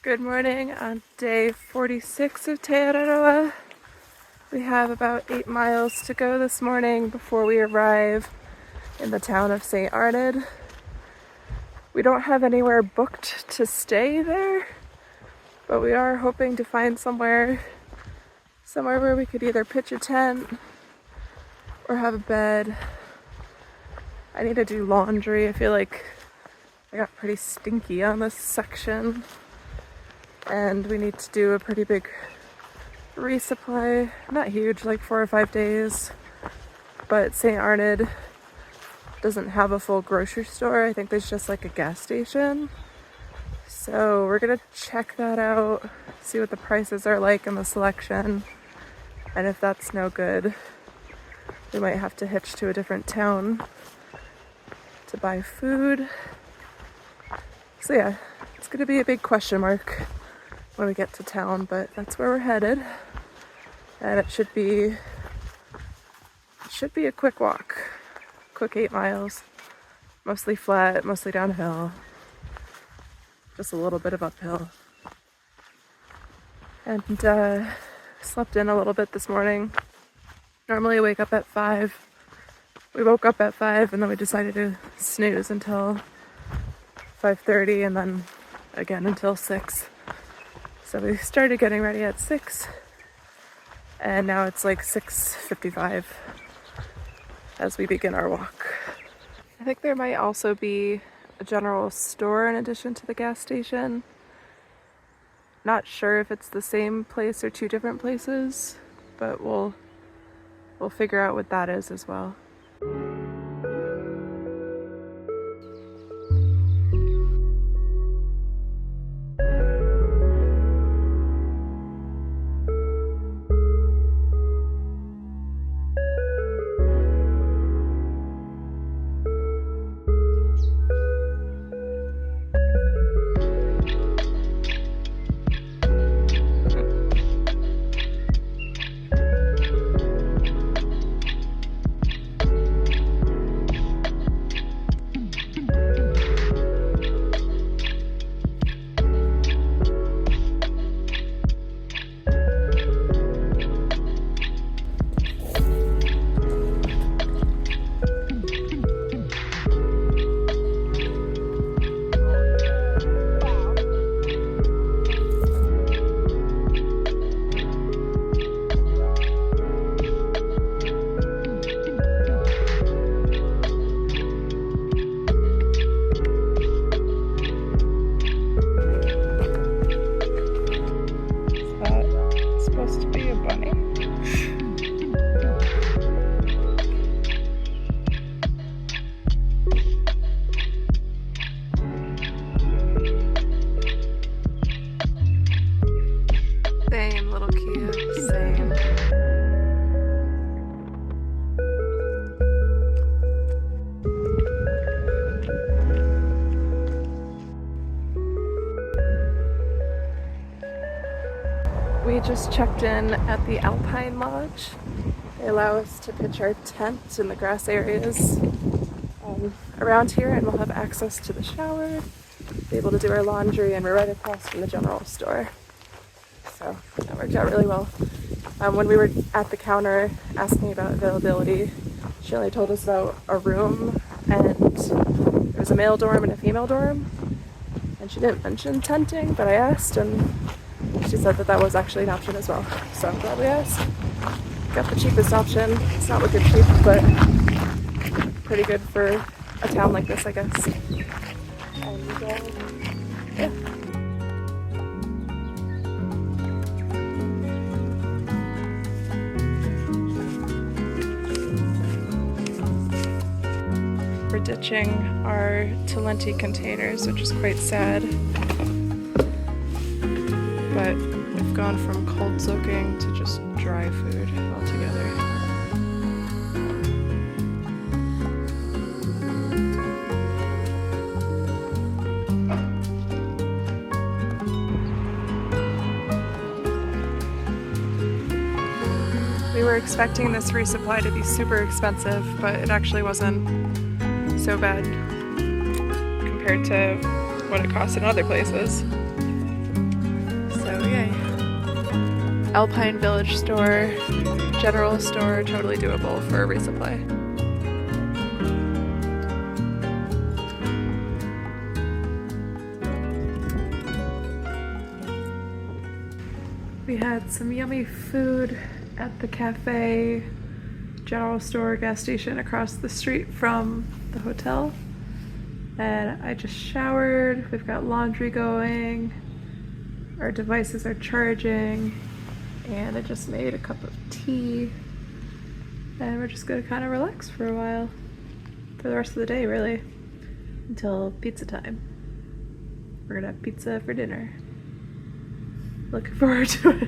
Good morning on day 46 of Araroa. We have about 8 miles to go this morning before we arrive in the town of St. Arnaud. We don't have anywhere booked to stay there, but we are hoping to find somewhere where we could either pitch a tent or have a bed. I need to do laundry. I feel like I got pretty stinky on this section. And we need to do a pretty big resupply. Not huge, like 4 or 5 days. But St. Arnaud doesn't have a full grocery store. I think there's just like a gas station. So we're gonna check that out, see what the prices are like in the selection. And if that's no good, we might have to hitch to a different town to buy food. So yeah, it's gonna be a big question mark when we get to town, but that's where we're headed. And it should be a quick walk. Quick 8 miles. Mostly flat, mostly downhill. Just a little bit of uphill. And slept in a little bit this morning. Normally I wake up at 5. We woke up at 5 and then we decided to snooze until 5:30 and then again until 6. So we started getting ready at 6 and now it's like 6:55 as we begin our walk. I think there might also be a general store in addition to the gas station. Not sure if it's the same place or 2 different places, but we'll figure out what that is as well. Same, little Kia, same. We just checked in at the Alpine Lodge. They allow us to pitch our tent in the grass areas around here, and we'll have access to the shower, be able to do our laundry, and we're right across from the general store. So that worked out really well. When we were at the counter asking about availability, she only told us about a room, and there was a male dorm and a female dorm. And she didn't mention tenting, but I asked, and she said that was actually an option as well. So I'm glad we asked. Got the cheapest option. It's not looking cheap, but pretty good for a town like this, I guess. And yeah. We're ditching our Talenti containers, which is quite sad. But we've gone from cold soaking to just dry food altogether. We were expecting this resupply to be super expensive, but it actually wasn't so bad compared to what it costs in other places. Alpine Village store, general store, totally doable for a resupply. We had some yummy food at the cafe, general store, gas station across the street from the hotel. And I just showered, we've got laundry going, our devices are charging, and I just made a cup of tea. And we're just gonna kind of relax for a while, for the rest of the day really, until pizza time. We're gonna have pizza for dinner. Looking forward to it.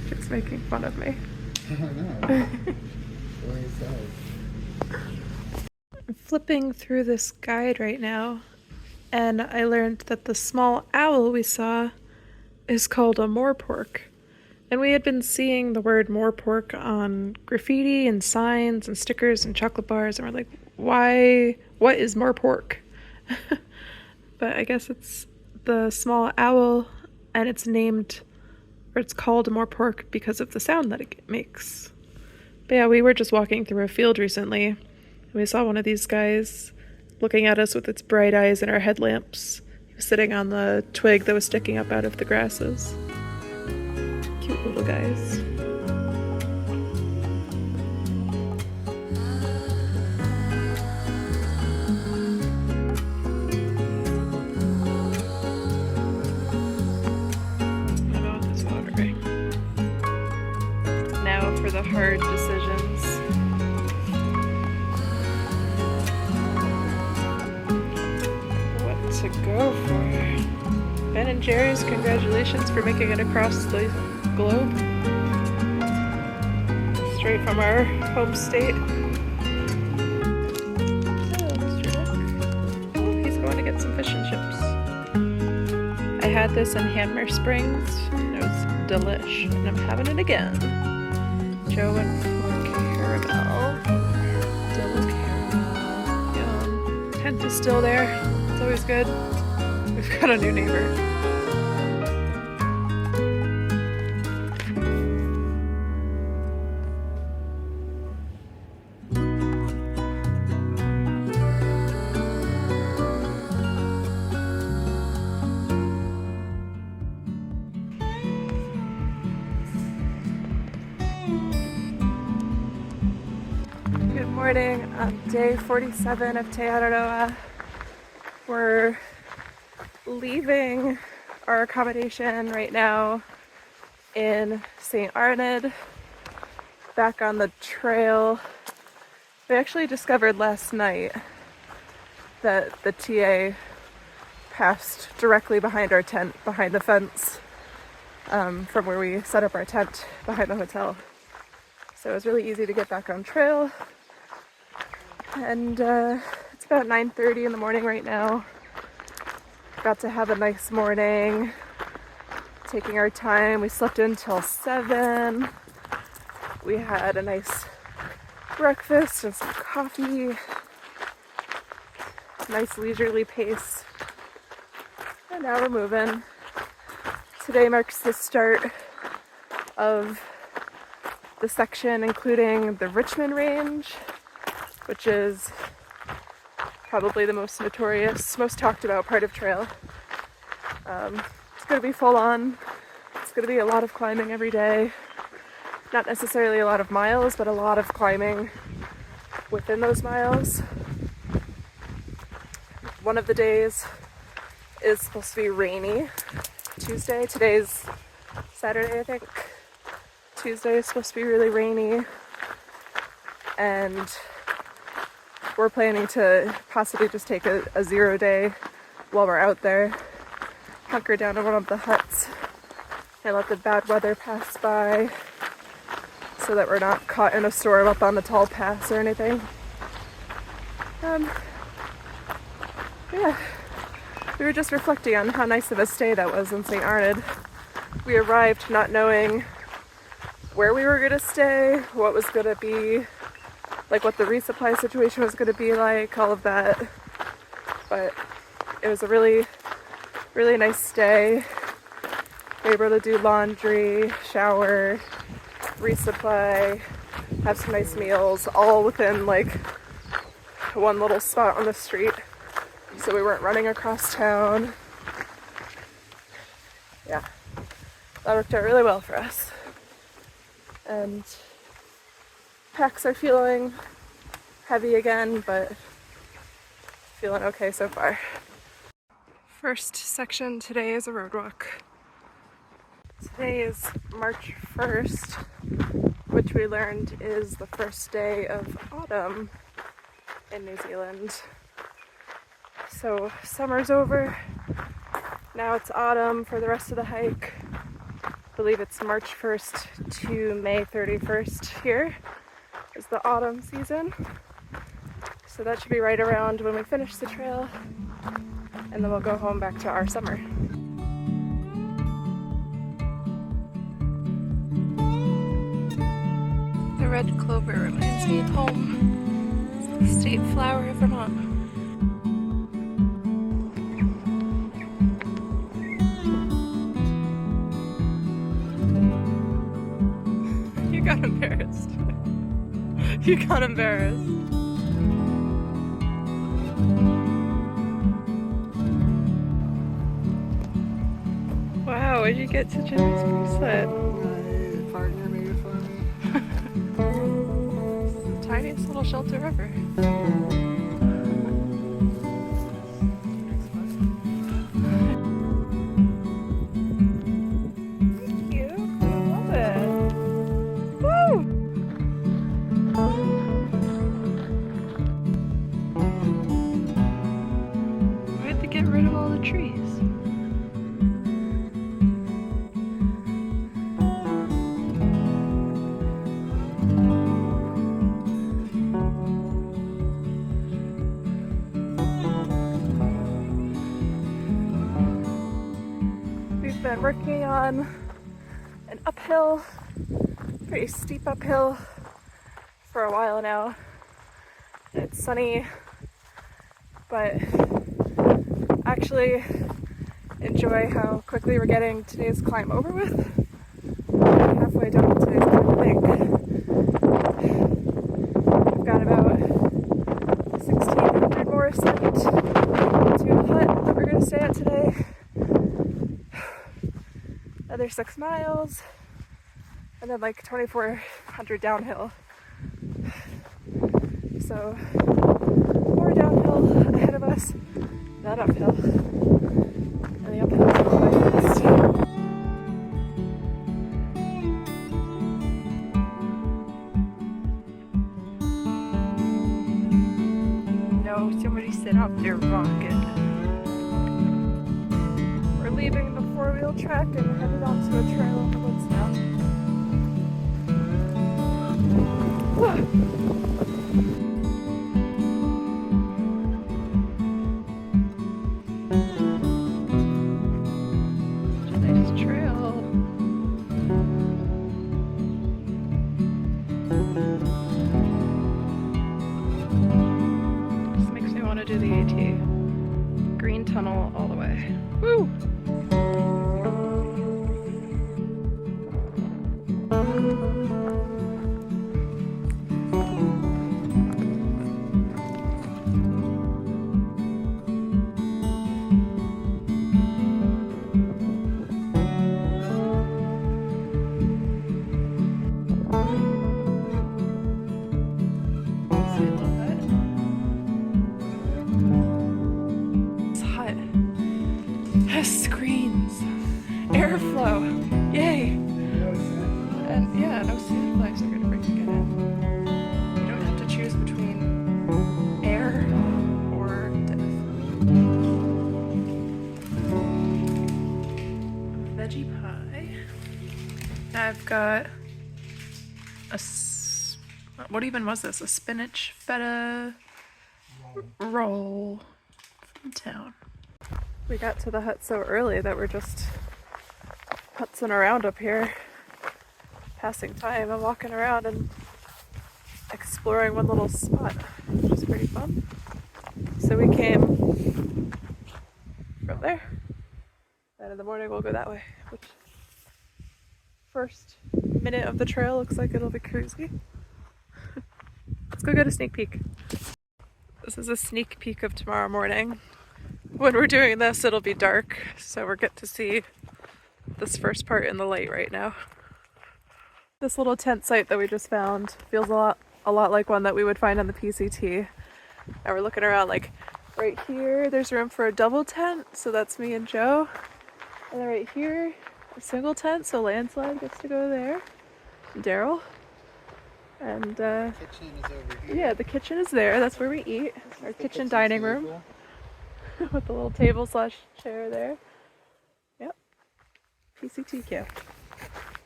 Just making fun of me. I know. I'm flipping through this guide right now, and I learned that the small owl we saw is called a moorpork. And we had been seeing the word moorpork on graffiti and signs and stickers and chocolate bars, and we're like, why? What is moorpork? But I guess it's the small owl, and it's named, or it's called a moorpork because of the sound that it makes. But yeah, we were just walking through a field recently, and we saw one of these guys looking at us with its bright eyes and our headlamps. He was sitting on the twig that was sticking up out of the grasses. Cute little guys. Now for the hard decisions. What to go for? Ben and Jerry's, congratulations for making it across the globe. Straight from our home state. Hello, Mr. Duck. Oh, he's going to get some fish and chips. I had this in Hammer Springs, and it was delish, and I'm having it again. Joe and caramel. Double caramel. Yum. Tent is still there. It's always good. We've got a new neighbor. Good morning on day 47 of Te Araroa. We're leaving our accommodation right now in St. Arnaud, back on the trail. We actually discovered last night that the TA passed directly behind our tent, behind the fence, from where we set up our tent behind the hotel. So it was really easy to get back on trail. And it's about 9:30 in the morning right now. Got to have a nice morning, taking our time. We slept until 7. We had a nice breakfast and some coffee. Nice leisurely pace. And now we're moving. Today marks the start of the section including the Richmond Range, which is probably the most notorious, most talked about part of trail. It's going to be full on. It's going to be a lot of climbing every day. Not necessarily a lot of miles, but a lot of climbing within those miles. One of the days is supposed to be rainy. Tuesday. Today's Saturday, I think. Tuesday is supposed to be really rainy. And we're planning to possibly just take a 0 day while we're out there, hunker down in one of the huts and let the bad weather pass by so that we're not caught in a storm up on the tall pass or anything. Yeah, we were just reflecting on how nice of a stay that was in St. Arnaud. We arrived not knowing where we were going to stay, what was going to be, like what the resupply situation was going to be like, all of that. But it was a really, really nice stay. We're able to do laundry, shower, resupply, have some nice meals, all within like one little spot on the street. So we weren't running across town. Yeah, that worked out really well for us. And packs are feeling heavy again, but feeling okay so far. First section today is a road walk. Today is March 1st, which we learned is the first day of autumn in New Zealand. So summer's over, now it's autumn for the rest of the hike. I believe it's March 1st to May 31st here is the autumn season. So that should be right around when we finish the trail, and then we'll go home back to our summer. The red clover reminds me of home. It's the state flower of Vermont. You got embarrassed. You got embarrassed. Wow, where'd you get such a nice bracelet? My partner made it for me. It's the tiniest little shelter ever. Thank you. I love it. Woo! We had to get rid of all the trees. We've been working on an uphill, pretty steep uphill for a while now. It's sunny, but actually enjoy how quickly we're getting today's climb over with. Halfway down today's climb, I think. We've got about 1,600 more ascent to the hut that we're going to stay at today. Another 6 miles, and then like 2,400 downhill. So more downhill ahead of us than uphill. And the uphill is quite fast. No, somebody set up their rocket. We're leaving the 4-wheel track and we're headed onto a trail in the woods now. Nice trail. This makes me want to do the AT. Green tunnel all the way. Woo! Screens, airflow, yay! And yeah, no sandflies are gonna bring you in. You don't have to choose between air or death. Veggie pie. I've got a, what even was this? A spinach feta roll from town. We got to the hut so early that we're just putzing around up here, passing time and walking around and exploring one little spot, which is pretty fun. So we came from there, and in the morning we'll go that way, which first minute of the trail looks like it'll be cruisy. Let's go get a sneak peek. This is a sneak peek of tomorrow morning. When we're doing this, it'll be dark, so we'll get to see this first part in the light right now. This little tent site that we just found feels a lot like one that we would find on the PCT. And we're looking around, like right here, there's room for a double tent, so that's me and Joe. And then right here, a single tent, so Landslide gets to go there. Daryl. And The kitchen is over here. yeah, the kitchen is there. That's where we eat. Our kitchen dining room with the little table / chair there. Yep. PCTQ.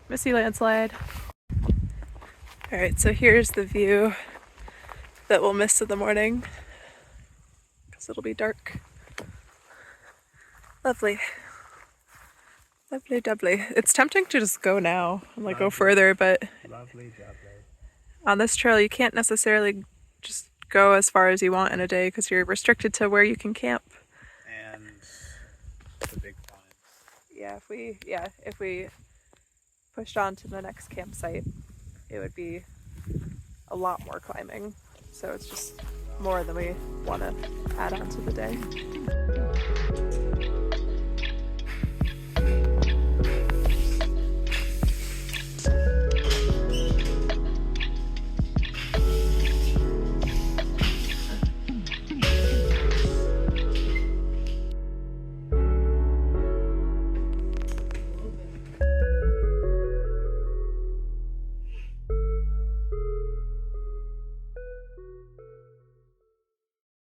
Missy Landslide. Alright, so here's the view that we'll miss in the morning because it'll be dark. Lovely. Lovely doubly. It's tempting to just go now and like go further, but Lovely jubbly. on this trail you can't necessarily just go as far as you want in a day because you're restricted to where you can camp. And the big pines. Yeah, if we pushed on to the next campsite, it would be a lot more climbing. So it's just more than we want to add on to the day.